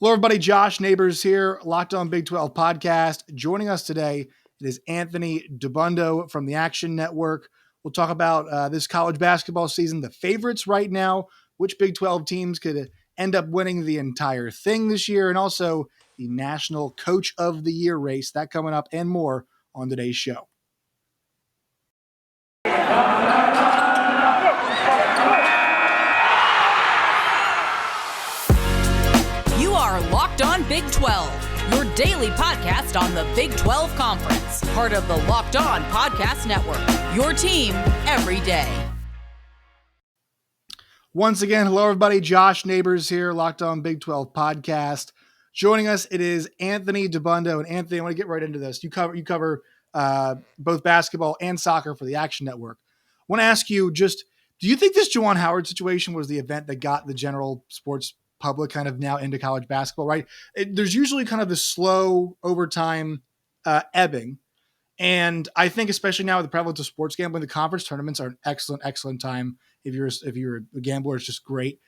Hello, everybody. Josh Neighbors here, Locked On Big 12 podcast. Joining us today, it is Anthony Dabbundo from the Action Network. We'll talk about this college basketball season, the favorites right now, which Big 12 teams could end up winning the entire thing this year, and also the National Coach of the Year race. That coming up and more on today's show. Locked On Big 12, your daily podcast on the Big 12 Conference, part of the Locked On Podcast Network, your team every day. Once again, hello everybody, Josh Neighbors here, Locked On Big 12 podcast. Joining us, it is Anthony Dabbundo. And Anthony, I want to get right into this. You cover both basketball and soccer for the Action Network. I want to ask you just, do you think this Juwan Howard situation was the event that got the general sports public kind of now into college basketball, right? There's usually kind of this slow overtime ebbing. And I think especially now with the prevalence of sports gambling, the conference tournaments are an excellent time. If you're a gambler, it's just great.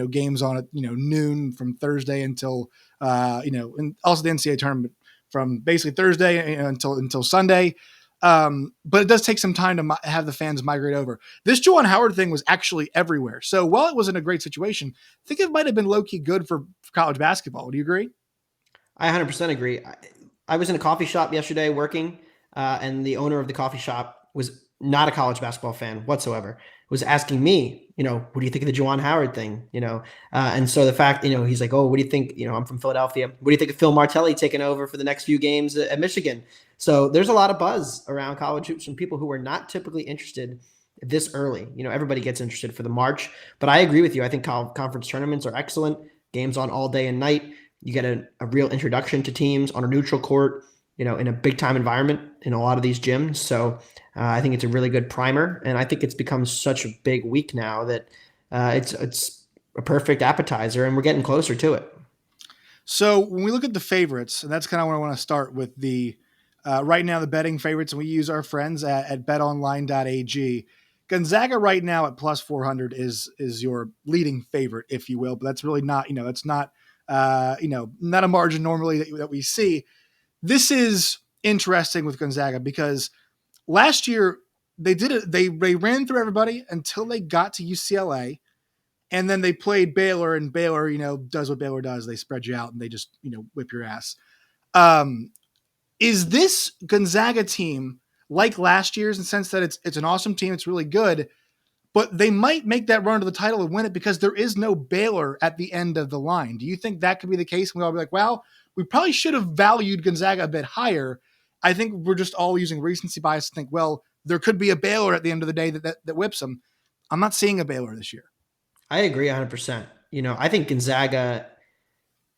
Games on at, noon from Thursday until, and also the NCAA tournament from basically Thursday until Sunday. But it does take some time to have the fans migrate over. This Juwan Howard thing was actually everywhere. So while it wasn't a great situation, I think it might have been low-key good for college basketball. Do you agree? I 100% agree. I was in a coffee shop yesterday working, and the owner of the coffee shop was not a college basketball fan whatsoever. Was asking me, what do you think of the Juwan Howard thing? And so the fact, he's like, oh, what do you think? I'm from Philadelphia. What do you think of Phil Martelli taking over for the next few games at Michigan? So there's a lot of buzz around college hoops from people who are not typically interested this early. Everybody gets interested for the March, but I agree with you. I think conference tournaments are excellent. Games on all day and night. You get a real introduction to teams on a neutral court, in a big time environment in a lot of these gyms. So I think it's a really good primer, and I think it's become such a big week now that it's a perfect appetizer, and we're getting closer to it. So when we look at the favorites, and that's kind of what I want to start with the right now, the betting favorites, and we use our friends at betonline.ag. Gonzaga right now at plus 400 is your leading favorite, if you will, but that's really not, that's not, not a margin normally that we see. This is interesting with Gonzaga because last year they did it. They ran through everybody until they got to UCLA, and then they played Baylor, and Baylor, does what Baylor does. They spread you out and they just, whip your ass. Is this Gonzaga team like last year's in the sense that it's an awesome team, it's really good, but they might make that run to the title and win it because there is no Baylor at the end of the line? Do you think that could be the case? We'll all be like, well, we probably should have valued Gonzaga a bit higher. I think we're just all using recency bias to think, well, there could be a Baylor at the end of the day that whips them. I'm not seeing a Baylor this year. I agree 100%. I think Gonzaga,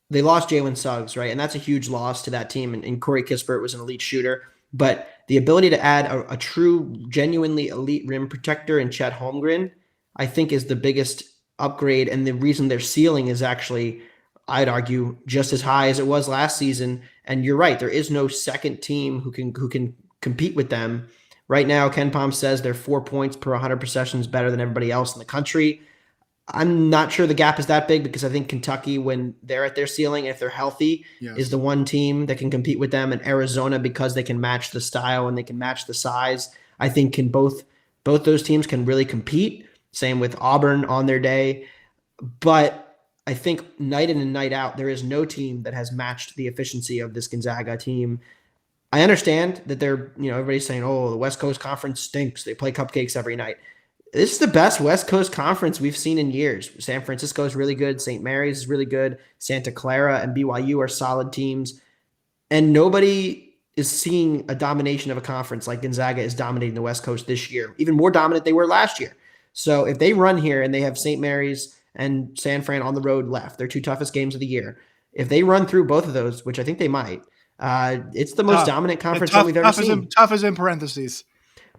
they lost Jalen Suggs, right? And that's a huge loss to that team. And Corey Kispert was an elite shooter. But the ability to add a true, genuinely elite rim protector in Chet Holmgren, I think is the biggest upgrade. And the reason their ceiling is actually, I'd argue, just as high as it was last season. And you're right, there is no second team who can compete with them. Right now, Ken Pom says they're 4 points per 100 possessions better than everybody else in the country. I'm not sure the gap is that big because I think Kentucky, when they're at their ceiling, if they're healthy, is the one team that can compete with them. And Arizona, because they can match the style and they can match the size, I think can both those teams can really compete. Same with Auburn on their day. But I think night in and night out, there is no team that has matched the efficiency of this Gonzaga team. I understand that they're, everybody's saying, oh, the West Coast Conference stinks. They play cupcakes every night. This is the best West Coast Conference we've seen in years. San Francisco is really good. St. Mary's is really good. Santa Clara and BYU are solid teams. And nobody is seeing a domination of a conference like Gonzaga is dominating the West Coast this year. Even more dominant they were last year. So if they run here and they have St. Mary's and San Fran on the road left, their two toughest games of the year, if they run through both of those, which I think they might, it's the most dominant conference that we've ever seen. Tough is in parentheses.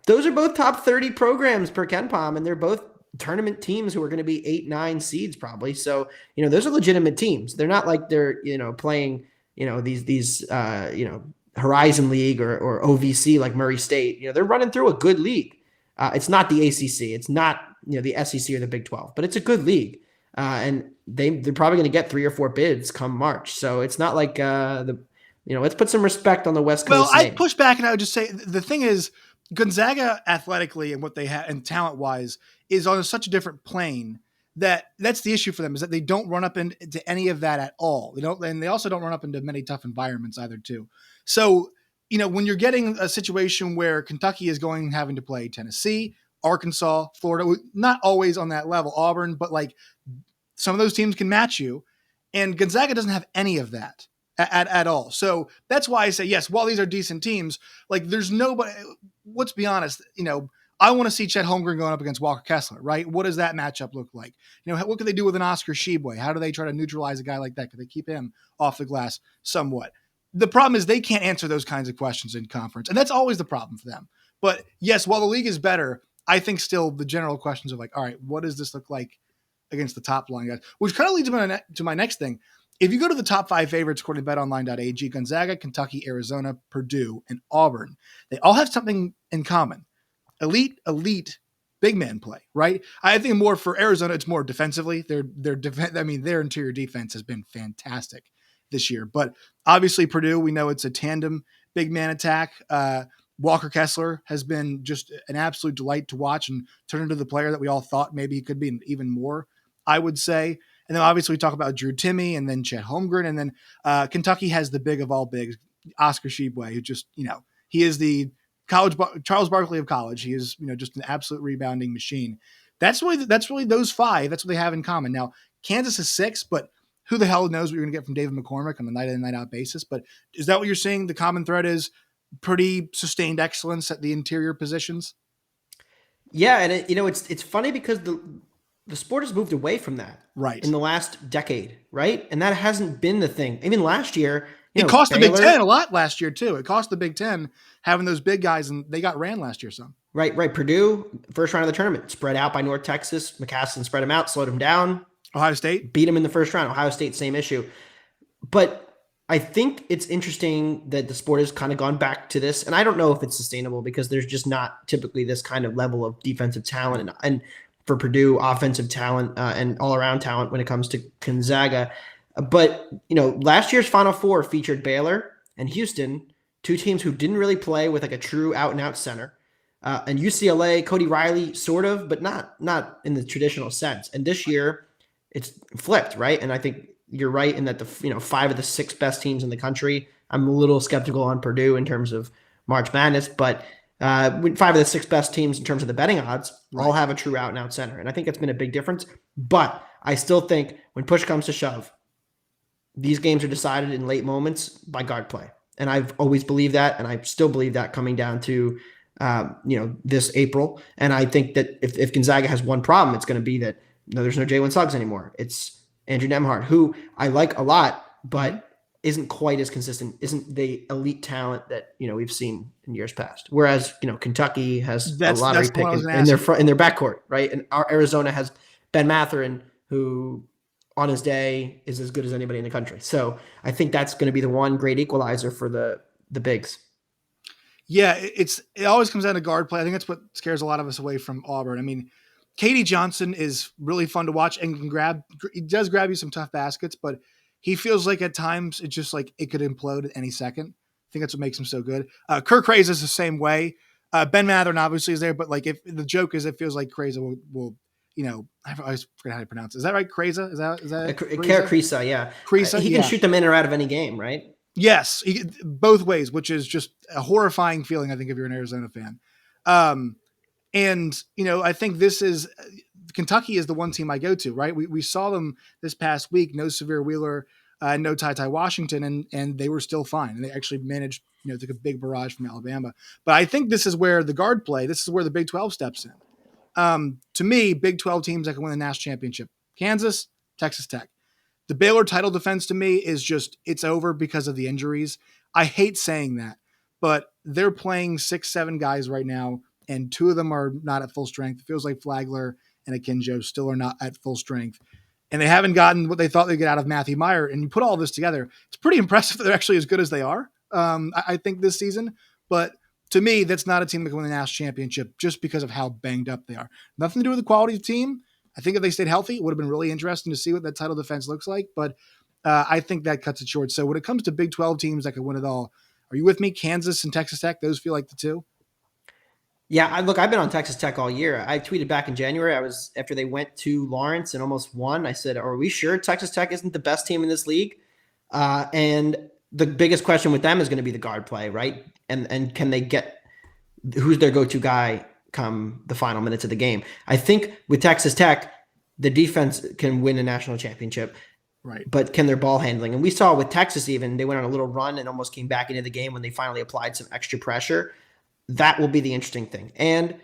Those are both top 30 programs per Ken Pom, and they're both tournament teams who are going to be 8-9 seeds probably. So, those are legitimate teams. They're not like they're, playing, these Horizon League or OVC like Murray State. They're running through a good league. It's not the ACC. It's not, the SEC or the Big 12, but it's a good league. and they're probably going to get 3 or 4 bids come March. So it's not like let's put some respect on the West Well, Coast I'd name. push back and I would just say the thing is Gonzaga athletically and what they have and talent wise is on such a different plane that's the issue for them is that they don't run up into any of that at all. They don't, and they also don't run up into many tough environments either too. So, when you're getting a situation where Kentucky is having to play Tennessee, Arkansas, Florida, not always on that level, Auburn, but like some of those teams can match you. And Gonzaga doesn't have any of that at all. So that's why I say, yes, while these are decent teams, like there's nobody, let's be honest, I want to see Chet Holmgren going up against Walker Kessler, right? What does that matchup look like? What can they do with an Oscar Tshiebwe? How do they try to neutralize a guy like that? Can they keep him off the glass somewhat? The problem is they can't answer those kinds of questions in conference. And that's always the problem for them. But yes, while the league is better, I think still the general questions are like, all right, what does this look like against the top line guys? Which kind of leads me to my next thing. If you go to the top 5 favorites according to betonline.ag, Gonzaga, Kentucky, Arizona, Purdue, and Auburn, they all have something in common. Elite big man play, right? I think more for Arizona, it's more defensively. Their interior defense has been fantastic this year. But obviously Purdue, we know it's a tandem big man attack. Walker Kessler has been just an absolute delight to watch and turn into the player that we all thought maybe he could be, and even more, I would say. And then obviously we talk about Drew Timme and then Chet Holmgren. And then Kentucky has the big of all bigs, Oscar Tshiebwe, who just, he is the Charles Barkley of college. He is, just an absolute rebounding machine. That's really those 5. That's what they have in common. Now, Kansas is 6, but who the hell knows what you're going to get from David McCormick on a night in, night out basis. But is that what you're saying? The common thread is pretty sustained excellence at the interior positions. Yeah. And it's funny because the sport has moved away from that right in the last decade. Right. And that hasn't been the thing. Even last year, it cost the Big Ten a lot last year too. It cost the Big Ten having those big guys, and they got ran last year some. Right. Purdue, first round of the tournament, spread out by North Texas. McCasland spread them out, slowed them down. Ohio State beat them in the first round. Ohio State, same issue. But I think it's interesting that the sport has kind of gone back to this, and I don't know if it's sustainable because there's just not typically this kind of level of defensive talent and for Purdue, offensive talent and all around talent when it comes to Gonzaga. But, last year's Final Four featured Baylor and Houston, 2 teams who didn't really play with like a true out-and-out center. And UCLA, Cody Riley, sort of, but not in the traditional sense. And this year, it's flipped, right? And I think you're right in that the 5 of the 6 best teams in the country. I'm a little skeptical on Purdue in terms of March Madness, but 5 of the 6 best teams in terms of the betting odds all have a true out-and-out center. And I think that's been a big difference. But I still think when push comes to shove, these games are decided in late moments by guard play. And I've always believed that, and I still believe that coming down to this April. And I think that if Gonzaga has one problem, it's going to be that there's no Jalen Suggs anymore. It's Andrew Nembhard, who I like a lot, but isn't quite as consistent, isn't the elite talent that we've seen in years past. Whereas Kentucky has a lottery pick in their backcourt, right? And Arizona has Ben Mathurin, who on his day is as good as anybody in the country. So I think that's going to be the one great equalizer for the bigs. Yeah, it always comes down to guard play. I think that's what scares a lot of us away from Auburn. I mean, Katie Johnson is really fun to watch and he does grab you some tough baskets, but he feels like at times it's just like it could implode at any second. I think that's what makes him so good. Kirk Craze is the same way. Ben Mathurin obviously is there, but like if the joke is, it feels like Craze will I always forget how to pronounce it. Is that right? Kreza? Is that Kreza? Yeah. Kreza. He can shoot them in or out of any game, right? Yes, both ways, which is just a horrifying feeling, I think, if you're an Arizona fan. And, I think Kentucky is the one team I go to, right? We saw them this past week, no Severe Wheeler, no Ty Washington, and they were still fine. And they actually managed, took a big barrage from Alabama. But I think this is where the guard play, this is where the Big 12 steps in. To me, Big 12 teams that can win the national championship, Kansas, Texas Tech. The Baylor title defense to me is just, it's over because of the injuries. I hate saying that, but they're playing 6-7 guys right now, and 2 of them are not at full strength. It feels like Flagler and Akinjo still are not at full strength. And they haven't gotten what they thought they'd get out of Matthew Meyer. And you put all this together, it's pretty impressive that they're actually as good as they are, I think, this season. But to me, that's not a team that can win the national championship just because of how banged up they are. Nothing to do with the quality of the team. I think if they stayed healthy, it would have been really interesting to see what that title defense looks like. But I think that cuts it short. So when it comes to Big 12 teams that could win it all, are you with me? Kansas and Texas Tech, those feel like the two? Yeah, I've been on Texas Tech all year. I tweeted back in January. After they went to Lawrence and almost won. I said, "Are we sure Texas Tech isn't the best team in this league?" And the biggest question with them is going to be the guard play, right? And can they get who's their go-to guy come the final minutes of the game? I think with Texas Tech, the defense can win a national championship. Right. But can their ball handling? And we saw with Texas even, they went on a little run and almost came back into the game when they finally applied some extra pressure. That will be the interesting thing. And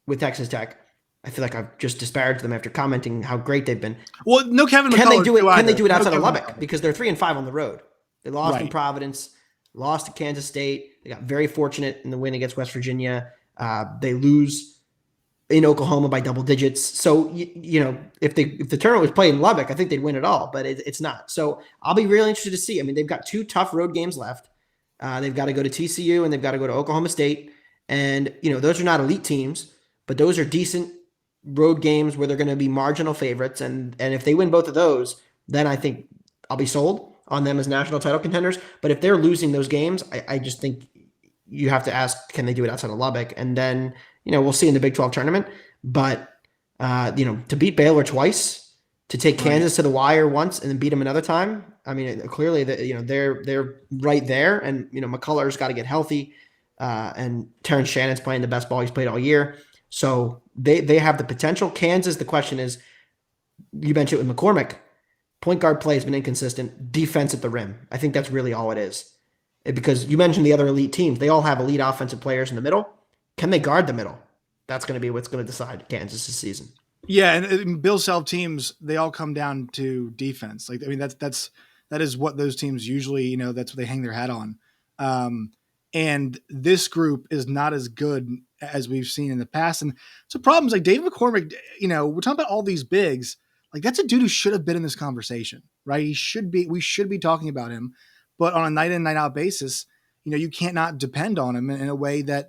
with Texas Tech, I feel like I've just disparaged them after commenting how great they've been. Well, no Kevin McCullough. Can they do it? Can they do it outside no of Lubbock? Because they're 3-5 on the road. They lost in Providence, lost to Kansas State. They got very fortunate in the win against West Virginia. They lose in Oklahoma by double digits. So, if the tournament was played in Lubbock, I think they'd win it all, but it's not. So I'll be really interested to see. I mean, they've got 2 tough road games left. They've got to go to TCU and they've got to go to Oklahoma State. And, those are not elite teams, but those are decent road games where they're going to be marginal favorites. And if they win both of those, then I think I'll be sold on them as national title contenders. But if they're losing those games, I just think you have to ask, can they do it outside of Lubbock? And then, we'll see in the Big 12 tournament. But, to beat Baylor twice, to take Kansas to the wire once and then beat them another time. I mean, clearly they're right there. And, McCullough's got to get healthy. And Terrence Shannon's playing the best ball he's played all year. So they have the potential. Kansas, the question is, you mentioned it with McCormick, point guard play has been inconsistent, defense at the rim. I think that's really all it is. Because you mentioned the other elite teams. They all have elite offensive players in the middle. Can they guard the middle? That's going to be what's going to decide Kansas this season. Yeah, and Bill Self teams, they all come down to defense. That is what those teams usually, that's what they hang their hat on. And this group is not as good as we've seen in the past. And so problems like David McCormick, we're talking about all these bigs. Like, that's a dude who should have been in this conversation, right? We should be talking about him, but on a night in, night out basis, you can't not depend on him in a way that,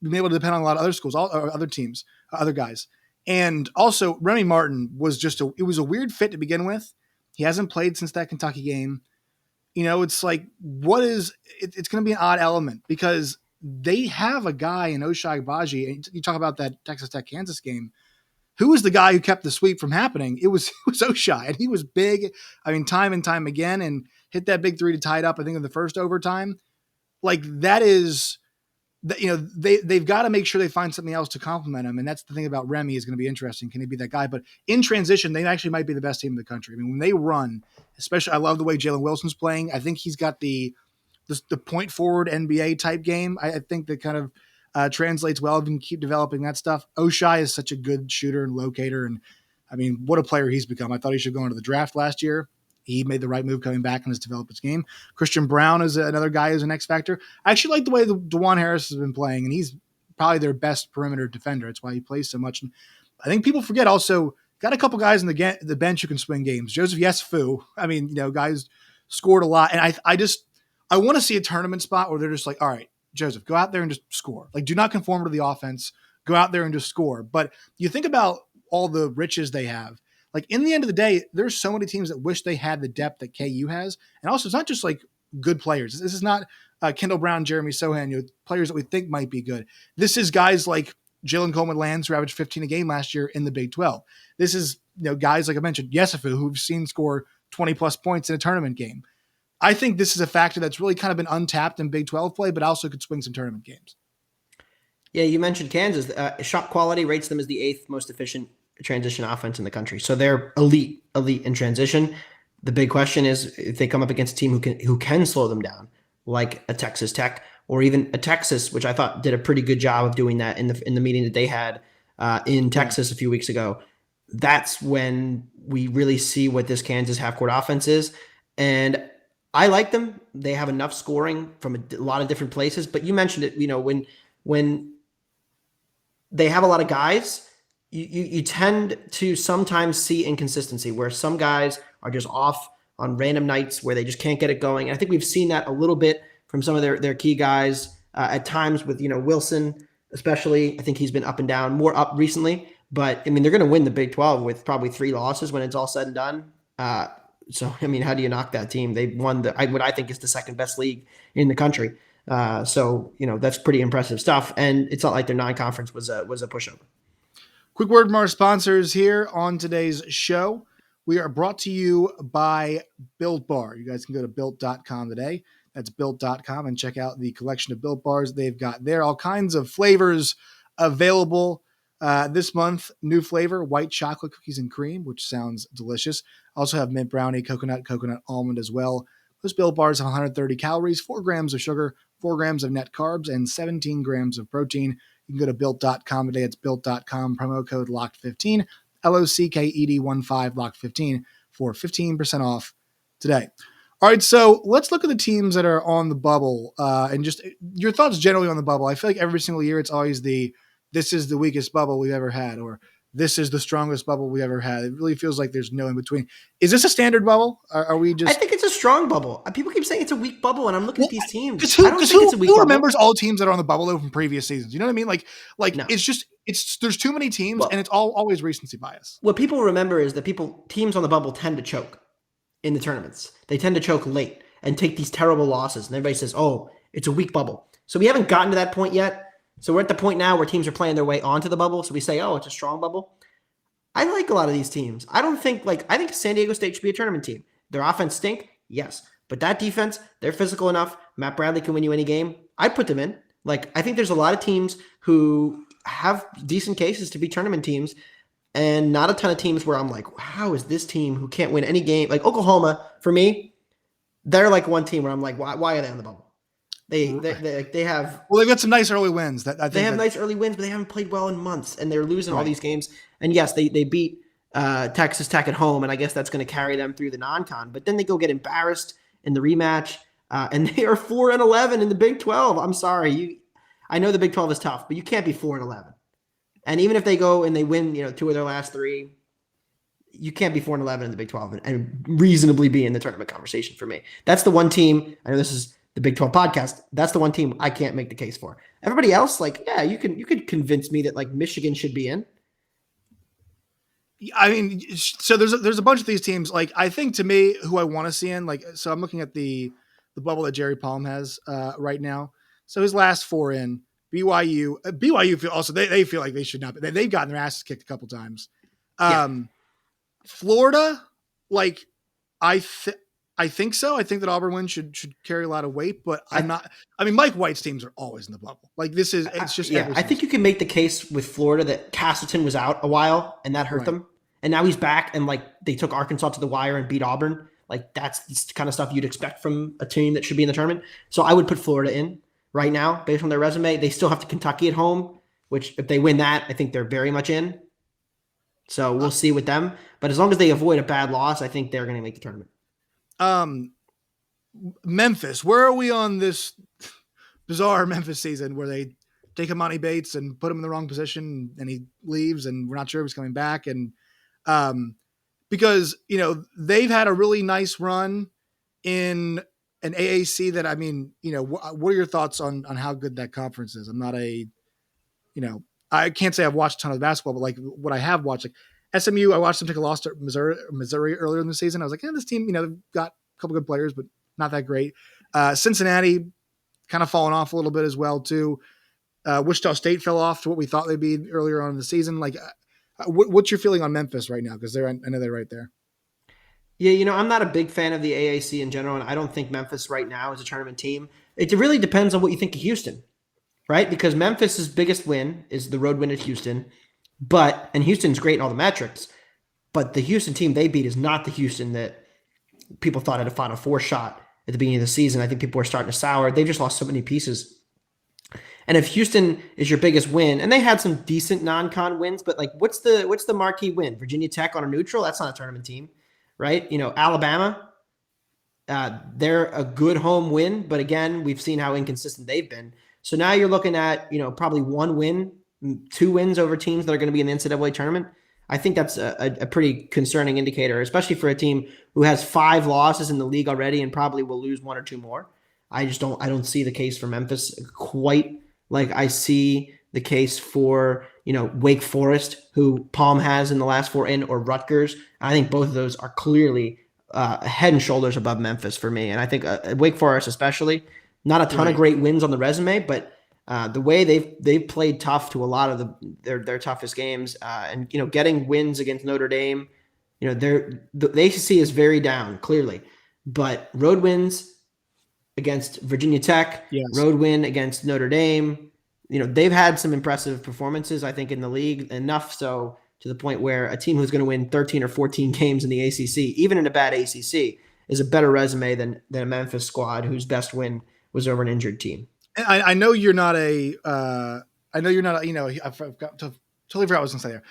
we've been able to depend on a lot of other schools, other teams, other guys. And also Remy Martin was it was a weird fit to begin with. He hasn't played since that Kentucky game. It's like, it's going to be an odd element because they have a guy in Oshai Baji. And you talk about that Texas Tech Kansas game. Who was the guy who kept the sweep from happening? It was Oshai, and he was big. I mean, time and time again, and hit that big 3 to tie it up, I think, in the first overtime. Like, that is, they've got to make sure they find something else to complement him. And that's the thing about Remy is going to be interesting. Can he be that guy? But in transition, they actually might be the best team in the country. I mean, when they run, especially, I love the way Jalen Wilson's playing. I think he's got the point forward NBA type game. I think that kind of translates well if you can keep developing that stuff. Oshai is such a good shooter and locator. And I mean, what a player he's become. I thought he should go into the draft last year. He made the right move coming back and has developed his game. Christian Brown is another guy who's an X factor. I actually like the way DeJuan Harris has been playing, and he's probably their best perimeter defender. It's why he plays so much. And I think people forget also got a couple guys on the bench who can swing games. Joseph Yesufu, I mean, guys scored a lot. And I want to see a tournament spot where they're just like, all right, Joseph, go out there and just score. Like, do not conform to the offense. Go out there and just score. But you think about all the riches they have. Like, in the end of the day, there's so many teams that wish they had the depth that KU has. And also, it's not just like good players. This is not Kendall Brown, Jeremy Sohan, players that we think might be good. This is guys like Jalen Coleman-Lands, who averaged 15 a game last year in the Big 12. This is guys, like I mentioned, Yesufu, who we've seen score 20-plus points in a tournament game. I think this is a factor that's really kind of been untapped in Big 12 play, but also could swing some tournament games. Yeah, you mentioned Kansas. Shot quality rates them as the 8th most efficient transition offense in the country. So they're elite in transition. The big question is if they come up against a team who can slow them down, like a Texas Tech or even a Texas, which I thought did a pretty good job of doing that in the meeting that they had in Texas a few weeks ago. That's when we really see what this Kansas half-court offense is. And I like them. They have enough scoring from a lot of different places. But you mentioned it, when they have a lot of guys, you tend to sometimes see inconsistency where some guys are just off on random nights where they just can't get it going. And I think we've seen that a little bit from some of their key guys at times with, Wilson, especially. I think he's been up and down, more up recently. But I mean, they're going to win the Big 12 with probably 3 losses when it's all said and done. So I mean, how do you knock that team? They won what I think is the second best league in the country. So that's pretty impressive stuff. And it's not like their non-conference was a pushover. Quick word from our sponsors here on today's show. We are brought to you by Built Bar. You guys can go to built.com today. That's built.com and check out the collection of Built Bars they've got there. All kinds of flavors available this month. New flavor, white chocolate cookies and cream, which sounds delicious. Also have mint brownie, coconut almond as well. Those Built Bars have 130 calories, 4 grams of sugar, 4 grams of net carbs, and 17 grams of protein. You can go to built.com today. It's built.com, promo code LOCKED15, LOCKED15, LOCKED15 for 15% off today. All right, so let's look at the teams that are on the bubble and just your thoughts generally on the bubble. I feel like every single year it's always this is the weakest bubble we've ever had, or this is the strongest bubble we ever had. It really feels like there's no in between. Is this a standard bubble? Are we just? I think it's a strong bubble. People keep saying it's a weak bubble, and I'm looking at these teams. I don't think it's a weak who bubble. remembers all teams that are on the bubble though from previous seasons? You know what I mean? Like no. It's there's too many teams, and it's always recency bias. What people remember is that teams on the bubble tend to choke in the tournaments. They tend to choke late and take these terrible losses, and everybody says, "Oh, it's a weak bubble." So we haven't gotten to that point yet. So we're at the point now where teams are playing their way onto the bubble. So we say, "Oh, it's a strong bubble." I like a lot of these teams. I think San Diego State should be a tournament team. Their offense stink, yes. But that defense, they're physical enough. Matt Bradley can win you any game. I'd put them in. I think there's a lot of teams who have decent cases to be tournament teams and not a ton of teams where I'm like, how is this team who can't win any game? Like Oklahoma, for me, they're like one team where I'm like, why are they on the bubble? They have. Well, they've got some nice early wins. They have nice early wins, but they haven't played well in months, and they're losing all these games. And yes, they beat Texas Tech at home, and I guess that's going to carry them through the non-con. But then they go get embarrassed in the rematch, and they are 4-11 in the Big 12. I'm sorry, I know the Big 12 is tough, but you can't be 4-11. And even if they go and they win, 2 of their last 3, you can't be 4-11 in the Big 12 and reasonably be in the tournament conversation for me. That's the one team. I know this is the Big 12 podcast. That's the one team I can't make the case for. Everybody else, you could convince me that Michigan should be in. I mean, so there's a bunch of these teams. I think to me, who I want to see in, so I'm looking at the bubble that Jerry Palm has right now. So his last 4 in BYU feel also they feel like they should not be. They've gotten their asses kicked a couple times. Florida, I think so. I think that Auburn win should carry a lot of weight, but I'm not. I mean, Mike White's teams are always in the bubble. It's just. I think you can make the case with Florida that Castleton was out a while and that hurt them, and now he's back and they took Arkansas to the wire and beat Auburn. That's the kind of stuff you'd expect from a team that should be in the tournament. So I would put Florida in right now based on their resume. They still have to Kentucky at home, which if they win that, I think they're very much in. So we'll see with them, but as long as they avoid a bad loss, I think they're going to make the tournament. Memphis, where are we on this bizarre Memphis season where they take Imani Bates and put him in the wrong position and he leaves and we're not sure if he's coming back? And because, they've had a really nice run in an AAC that, what are your thoughts on how good that conference is? I'm not I can't say I've watched a ton of basketball, but what I have watched, SMU, I watched them take a loss to Missouri earlier in the season. I was like, this team, they've got a couple good players, but not that great. Cincinnati kind of fallen off a little bit as well too. Wichita State fell off to what we thought they'd be earlier on in the season. What's your feeling on Memphis right now? Because I know they're right there. Yeah, I'm not a big fan of the AAC in general, and I don't think Memphis right now is a tournament team. It really depends on what you think of Houston, right? Because Memphis's biggest win is the road win at Houston. And Houston's great in all the metrics, but the Houston team they beat is not the Houston that people thought had a Final Four shot at the beginning of the season. I think people are starting to sour. They've just lost so many pieces. And if Houston is your biggest win, and they had some decent non-con wins, but what's the marquee win? Virginia Tech on a neutral? That's not a tournament team, right? Alabama, they're a good home win, but again, we've seen how inconsistent they've been. So now you're looking at, probably 1 win, 2 wins over teams that are going to be in the NCAA tournament. I think that's a pretty concerning indicator, especially for a team who has 5 losses in the league already and probably will lose 1 or 2 more. I don't see the case for Memphis quite like I see the case for, Wake Forest, who Palm has in the last 4 in, or Rutgers. I think both of those are clearly head and shoulders above Memphis for me. And I think Wake Forest especially, not a ton of great wins on the resume, but the way they've played tough to a lot of their toughest games, and getting wins against Notre Dame, the ACC is very down clearly, but road wins against Virginia Tech, road win against Notre Dame. They've had some impressive performances, I think, in the league, enough so to the point where a team who's going to win 13 or 14 games in the ACC, even in a bad ACC, is a better resume than a Memphis squad whose best win was over an injured team. I know you're not a. I know you're not. I totally forgot what I was going to say there.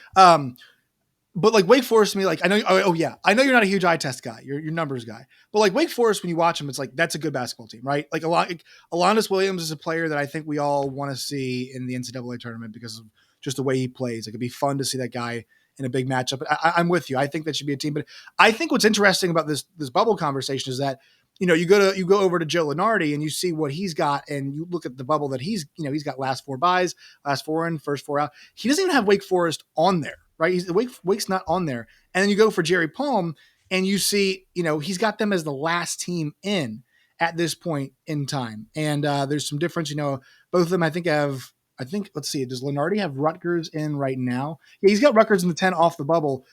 But like Wake Forest to me, like I know. Oh yeah, I know you're not a huge eye test guy. You're your numbers guy. But like Wake Forest, when you watch them, it's like that's a good basketball team, right? Like Alondas Williams is a player that I think we all want to see in the NCAA tournament because of just the way he plays. Like it'd be fun to see that guy in a big matchup. But I'm with you. I think that should be a team. But I think what's interesting about this bubble conversation is that you go over to Joe Lunardi and you see what he's got, and you look at the bubble that he's got last 4 buys, last 4 in, first 4 out. He doesn't even have Wake Forest on there. Right, Wake's not on there, and then you go for Jerry Palm, and you see, he's got them as the last team in at this point in time, and there's some difference. Both of them, I think, let's see, does Lunardi have Rutgers in right now? Yeah, he's got Rutgers in the 10 off the bubble.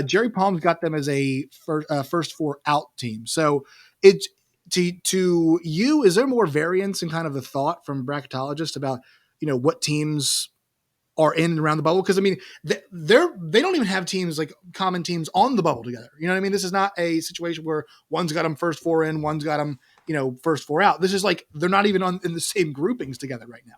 Jerry Palm's got them as a first 4 out team. So it's to you, is there more variance in kind of the thought from bracketologists about what teams are in and around the bubble? Because I mean, they don't even have teams like common teams on the bubble together. You know what I mean? This is not a situation where one's got them first 4 in, one's got them first 4 out. This is like they're not even in the same groupings together right now.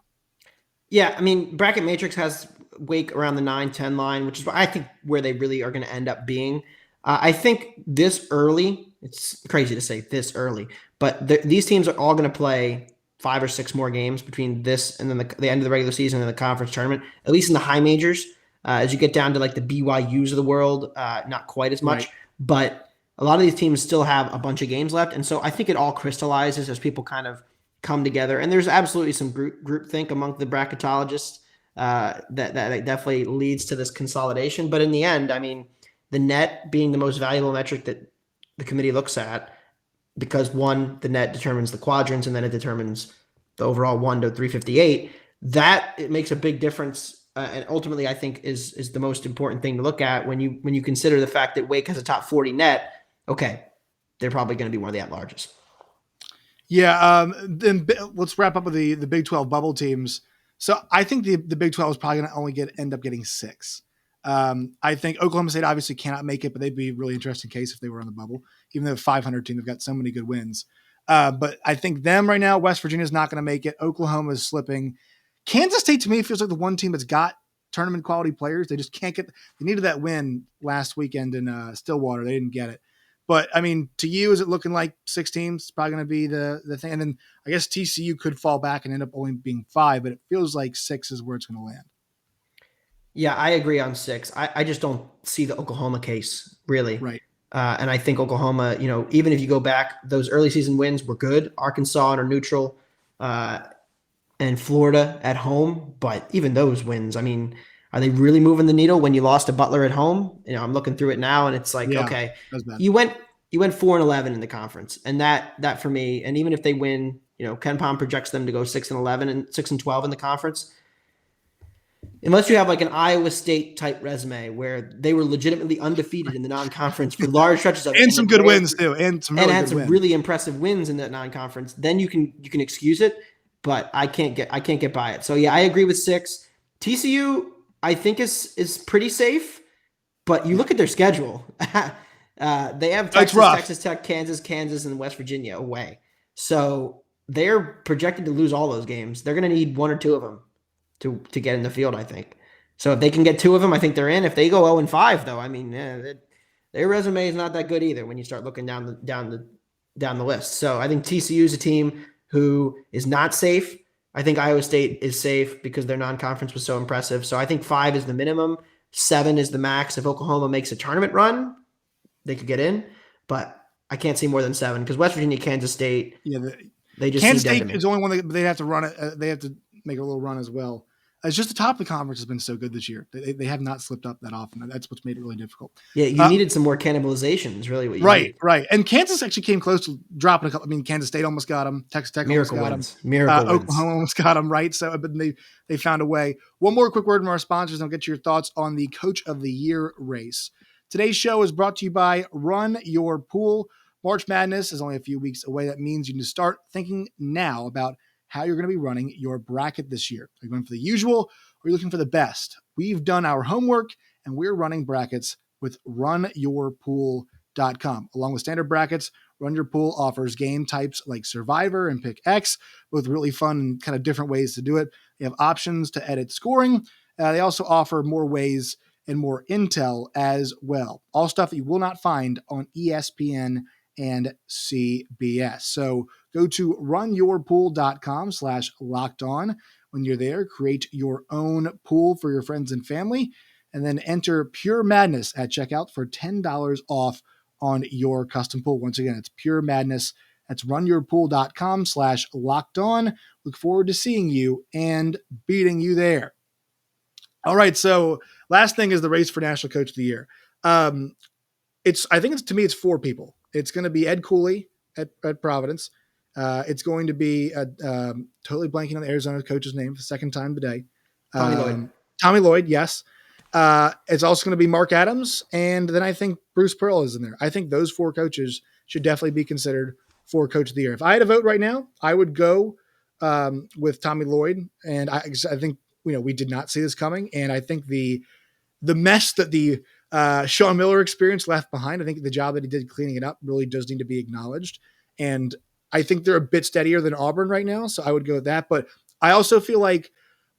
Yeah, I mean, Bracket Matrix has Wake around the 9-10 line, which is I think where they really are going to end up being. I think this early, it's crazy to say this early, but these teams are all going to play 5 or 6 more games between this and then the end of the regular season and the conference tournament, at least in the high majors. As you get down to like the BYUs of the world, not quite as much, but a lot of these teams still have a bunch of games left. And so I think it all crystallizes as people kind of come together. And there's absolutely some group think among the bracketologists that definitely leads to this consolidation. But in the end, I mean, the net being the most valuable metric that the committee looks at, because one, the net determines the quadrants, and then it determines the overall 1 to 358. That it makes a big difference, and ultimately, I think is the most important thing to look at when you consider the fact that Wake has a top 40 net. Okay, they're probably going to be one of the at-larges. Yeah. Then let's wrap up with the Big 12 bubble teams. So I think the Big 12 is probably going to only end up getting 6. I think Oklahoma State obviously cannot make it, but they'd be a really interesting case if they were on the bubble. Even though 500 team, they've got so many good wins. But I think them right now, West Virginia is not going to make it. Oklahoma is slipping. Kansas State, to me, feels like the one team that's got tournament quality players. They just can't get – they needed that win last weekend in Stillwater. They didn't get it. But, I mean, to you, is it looking like 6 teams? It's probably going to be the thing. And then I guess TCU could fall back and end up only being 5, but it feels like 6 is where it's going to land. Yeah, I agree on 6. I just don't see the Oklahoma case, really. Right. And I think Oklahoma, even if you go back, those early season wins were good. Arkansas are neutral, and Florida at home. But even those wins, I mean, are they really moving the needle when you lost to Butler at home? I'm looking through it now, and it's like, okay, you went 4-11 in the conference, and that for me, and even if they win, Ken Pom projects them to go 6-11 and 6-12 in the conference. Unless you have like an Iowa State type resume where they were legitimately undefeated in the non-conference for large stretches of it, and some good wins too, and had some really impressive wins in that non-conference, then you can excuse it. But I can't get by it. So yeah, I agree with 6. TCU I think is pretty safe, but you look at their schedule. They have Texas Tech, Kansas, and West Virginia away. So they're projected to lose all those games. They're going to need 1 or 2 of them to get in the field, I think. So if they can get 2 of them, I think they're in. If they go 0-5, though, I mean, their resume is not that good either when you start looking down the list. So I think TCU is a team who is not safe. I think Iowa State is safe because their non-conference was so impressive. So I think 5 is the minimum. 7 is the max. If Oklahoma makes a tournament run, they could get in. But I can't see more than 7 because West Virginia, Kansas State, they just Kansas State is the only one that they have to run it. They have to make a little run as well. It's just the top of the conference has been so good this year. They have not slipped up that often. That's what's made it really difficult. Yeah, you needed some more cannibalization is really what you needed. Right. And Kansas actually came close to dropping a couple. I mean, Kansas State almost got them. Texas Tech Miracle almost got them. Miracle wins. Oklahoma almost got them, right? So, but they found a way. One more quick word from our sponsors, and I'll get your thoughts on the Coach of the Year race. Today's show is brought to you by Run Your Pool. March Madness is only a few weeks away. That means you need to start thinking now about how you're going to be running your bracket this year. Are you going for the usual, or are you looking for the best? We've done our homework, and we're running brackets with runyourpool.com. Along with standard brackets, Run Your Pool offers game types like Survivor and Pick X, both really fun and kind of different ways to do it. They have options to edit scoring. They also offer more ways and more intel as well. All stuff that you will not find on ESPN and CBS. So go to runyourpool.com/lockedon. When you're there, create your own pool for your friends and family, and then enter Pure Madness at checkout for $10 off on your custom pool. Once again, it's Pure Madness. That's runyourpool.com/lockedon. Look forward to seeing you and beating you there. All right. So last thing is the race for National Coach of the Year. To me, it's four people. It's going to be Ed Cooley at Providence. It's going to be totally blanking on the Arizona coach's name for the second time today. Tommy Lloyd, yes. It's also going to be Mark Adams, and then I think Bruce Pearl is in there. I think those four coaches should definitely be considered for Coach of the Year. If I had to vote right now, I would go with Tommy Lloyd, and I think we did not see this coming, and I think the mess that the Sean Miller experience left behind, I think the job that he did cleaning it up really does need to be acknowledged, and I think they're a bit steadier than Auburn right now, so I would go with that. But I also feel like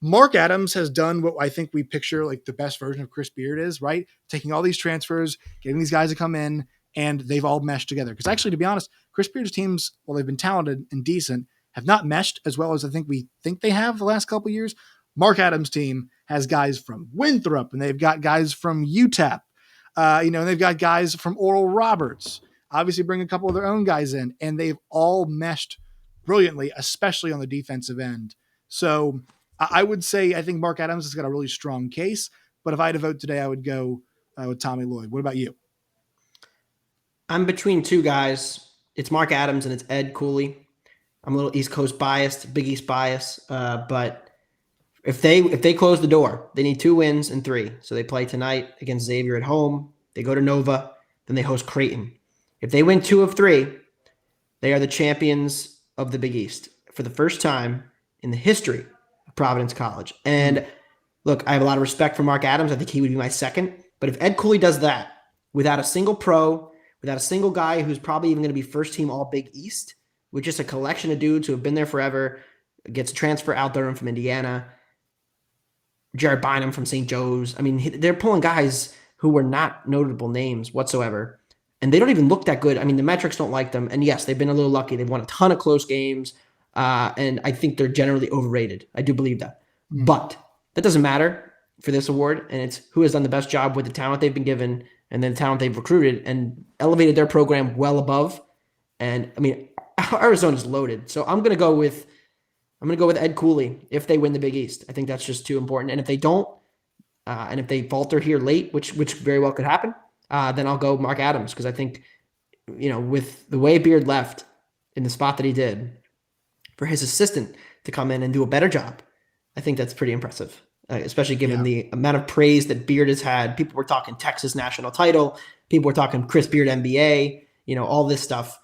Mark Adams has done what I think we picture like the best version of Chris Beard is, right? Taking all these transfers, getting these guys to come in, and they've all meshed together. Because actually, to be honest, Chris Beard's teams, while they've been talented and decent, have not meshed as well as I think we think they have the last couple of years. Mark Adams' team has guys from Winthrop, and they've got guys from UTEP. They've got guys from Oral Roberts. Obviously, bring a couple of their own guys in, and they've all meshed brilliantly, especially on the defensive end. So I would say I think Mark Adams has got a really strong case, but if I had to vote today, I would go with Tommy Lloyd. What about you? I'm between two guys. It's Mark Adams and it's Ed Cooley. I'm a little East Coast biased, Big East bias, but if they close the door, they need 2 wins and 3. So they play tonight against Xavier at home. They go to Nova, then they host Creighton. If they win 2 of 3, they are the champions of the Big East for the first time in the history of Providence College. And look, I have a lot of respect for Mark Adams. I think he would be my second. But if Ed Cooley does that without a single pro, without a single guy who's probably even going to be first team All Big East, with just a collection of dudes who have been there forever, gets a transfer out there from Indiana, Jared Bynum from St. Joe's. I mean, they're pulling guys who were not notable names whatsoever. And they don't even look that good. I mean, the metrics don't like them. And yes, they've been a little lucky. They've won a ton of close games. And I think they're generally overrated. I do believe that. But that doesn't matter for this award. And it's who has done the best job with the talent they've been given and then the talent they've recruited and elevated their program well above. And I mean, Arizona's loaded. So I'm going to go with Ed Cooley if they win the Big East. I think that's just too important. And if they don't, and if they falter here late, which very well could happen, then I'll go Mark Adams because I think, with the way Beard left in the spot that he did, for his assistant to come in and do a better job, I think that's pretty impressive, especially given the amount of praise that Beard has had. People were talking Texas national title. People were talking Chris Beard NBA, all this stuff.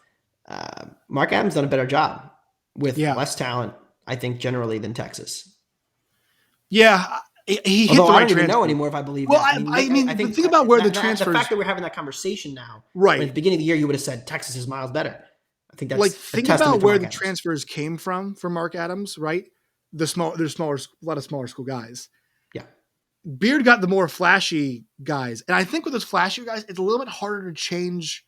Mark Adams done a better job with less talent, I think, generally than Texas. Yeah. He hit Although the right I don't even know anymore if I believe that. I think think about where the transfers. The fact that we're having that conversation now, right? At the beginning of the year, you would have said Texas is miles better. I think that's think about where the transfers came from for Mark Adams, right? There's a lot of smaller school guys. Yeah, Beard got the more flashy guys, and I think with those flashy guys, it's a little bit harder to change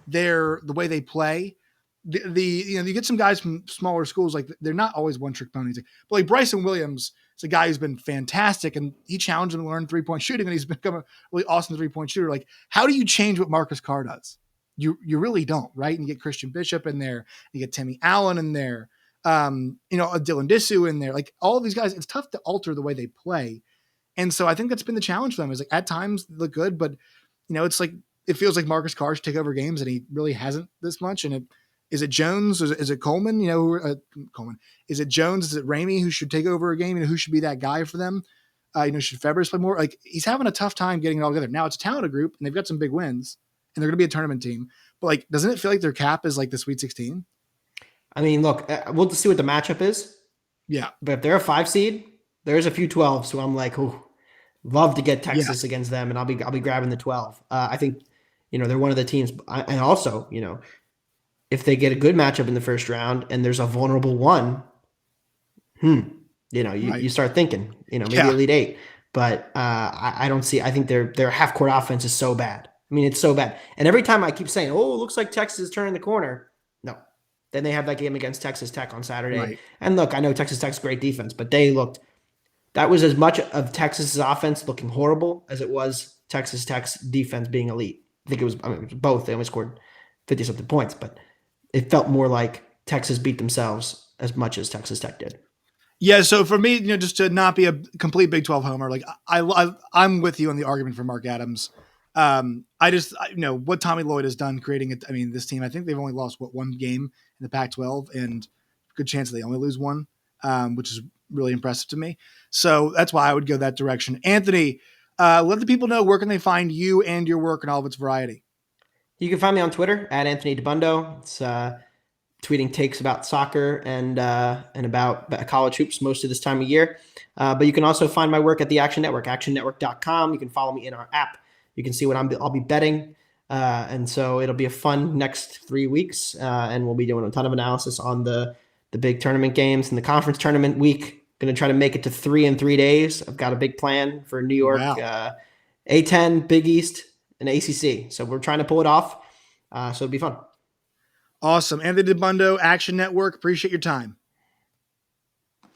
the way they play. You get some guys from smaller schools, like they're not always one trick ponies, but like Bryson Williams. It's a guy who's been fantastic, and he challenged him to learn 3-point shooting, and he's become a really awesome 3-point shooter. Like, how do you change what Marcus Carr does? You really don't, right? And you get Christian Bishop in there, you get Timmy Allen in there. A Dylan Disu in there, like all of these guys, it's tough to alter the way they play. And so I think that's been the challenge for them is like at times they look good, but it's like, it feels like Marcus Carr should take over games and he really hasn't this much. And is it Jones? Is it Coleman? Coleman. Is it Jones? Is it Ramey who should take over a game? Who should be that guy for them? Should Febres play more? Like he's having a tough time getting it all together. Now it's a talented group and they've got some big wins and they're going to be a tournament team. But like, doesn't it feel like their cap is like the Sweet 16? I mean, look, we'll just see what the matchup is. Yeah. But if they're a 5 seed, there's a few 12s. So I'm like, oh, love to get Texas against them, and I'll be grabbing the 12. I think, they're one of the teams, and also, if they get a good matchup in the first round and there's a vulnerable one, you start thinking, maybe Elite Eight. But I don't see. I think their half court offense is so bad. I mean, it's so bad. And every time I keep saying, "Oh, it looks like Texas is turning the corner," no. Then they have that game against Texas Tech on Saturday. Right. And look, I know Texas Tech's great defense, but that was as much of Texas's offense looking horrible as it was Texas Tech's defense being elite. I think it was both. They only scored 50-something points, but it felt more like Texas beat themselves as much as Texas Tech did. Yeah, so for me, just to not be a complete Big 12 homer, like I'm with you on the argument for Mark Adams. What Tommy Lloyd has done creating it. I mean, this team, I think they've only lost one game in the Pac-12, and good chance they only lose one, which is really impressive to me. So that's why I would go that direction. Anthony, let the people know where can they find you and your work and all of its variety. You can find me on Twitter at Anthony Dabbundo. It's tweeting takes about soccer and about college hoops most of this time of year. But you can also find my work at the Action Network, actionnetwork.com. You can follow me in our app. You can see what I'll be betting. And so it'll be a fun next 3 weeks. And we'll be doing a ton of analysis on the big tournament games and the conference tournament week. Going to try to make it to 3 in 3 days. I've got a big plan for New York, A10, Big East, and ACC. So we're trying to pull it off. So it'll be fun. Awesome. Anthony Dabbundo, Action Network. Appreciate your time.